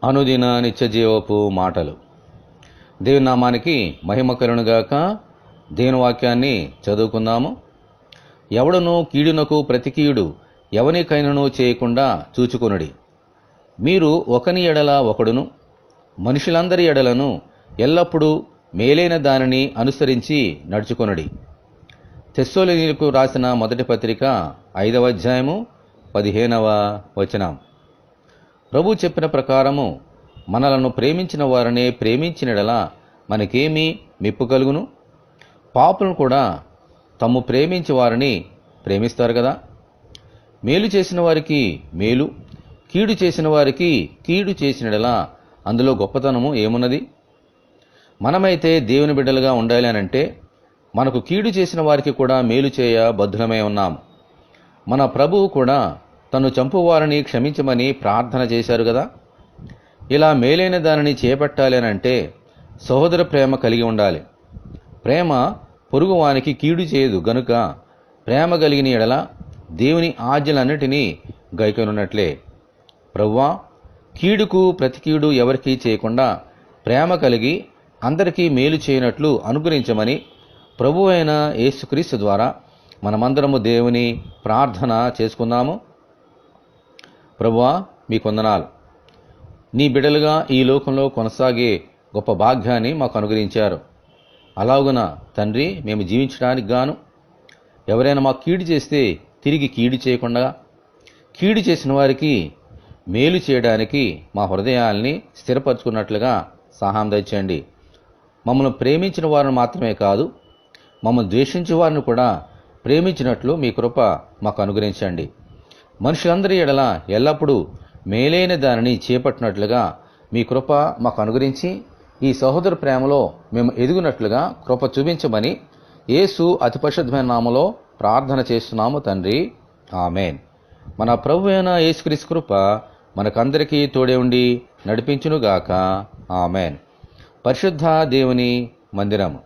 అనుదిన నిత్యజీవపు మాటలు. దేవుని నామానికి మహిమ కలుగునుగాక. దేవుని వాక్యాన్ని చదువుకుందాము. ఎవడును కీడునకు ప్రతికీడు ఎవనికైనను చేయకుండా చూచుకొనుడి. మీరు ఒకని ఎడల ఒకడును మనుషులందరి ఎడలను ఎల్లప్పుడూ మేలైన దానిని అనుసరించి నడుచుకొనుడి. తెస్సలోనికీయులకు రాసిన మొదటి పత్రిక 5వ అధ్యాయము 15వ వచనం. ప్రభు చెప్పిన ప్రకారము మనలను ప్రేమించిన వారినే ప్రేమించినడలా మనకేమీ మెప్పు కలుగును? పాపులను కూడా తమ్ము ప్రేమించి వారిని ప్రేమిస్తారు కదా. మేలు చేసిన వారికి మేలు, కీడు చేసిన వారికి కీడు చేసినడలా అందులో గొప్పతనము ఏమున్నది? మనమైతే దేవుని బిడ్డలుగా ఉండాలి అనంటే మనకు కీడు చేసిన వారికి కూడా మేలు చేయ బద్ధులమై ఉన్నాం. మన ప్రభువు కూడా తను చంపువారిని క్షమించమని ప్రార్థన చేశారు కదా. ఇలా మేలైన దానిని చేపట్టాలి అనంటే సహోదర ప్రేమ కలిగి ఉండాలి. ప్రేమ పొరుగువానికి కీడు చేయదు గనుక ప్రేమ కలిగిన ఎడల దేవుని ఆజ్ఞలన్నిటినీ గైకొనున్నట్లే. ప్రభువా, కీడుకు ప్రతికీడు ఎవరికీ చేయకుండా ప్రేమ కలిగి అందరికీ మేలు చేయనట్లు అనుగ్రహించమని ప్రభు అయిన యేసుక్రీస్తు ద్వారా మనమందరము దేవుని ప్రార్థన చేసుకుందాము. ప్రభువా, మీకు వందనాలు. నీ బిడ్డలుగా ఈ లోకంలో కొనసాగే గొప్ప భాగ్యాన్ని మాకు అనుగ్రహించారు. అలాగున తండ్రి, మేము జీవించడానికి గాను ఎవరైనా మాకు కీడు చేస్తే తిరిగి కీడు చేయకుండా కీడు చేసిన వారికి మేలు చేయడానికి మా హృదయాల్ని స్థిరపరచుకున్నట్లుగా సహాయం దయచేయండి. మమ్మల్ని ప్రేమించిన వారిని మాత్రమే కాదు, మమ్మల్ని ద్వేషించే వారిని కూడా ప్రేమించినట్లు మీ కృప మాకు అనుగ్రహించండి. మనుషులందరి ఎడల ఎల్లప్పుడూ మేలైన దానిని చేపట్టినట్లుగా మీ కృప మాకు అనుగ్రహించి ఈ సహోదర ప్రేమలో మేము ఎదుగునట్లుగా కృప చూపించమని యేసు అతి పరిశుద్ధమైన నామములో ప్రార్థన చేస్తున్నాము తండ్రి. ఆమెన్. మన ప్రభు అయిన యేసుక్రీస్తు కృప మనకందరికీ తోడే ఉండి నడిపించునుగాక. ఆమెన్. పరిశుద్ధ దేవుని మందిరము.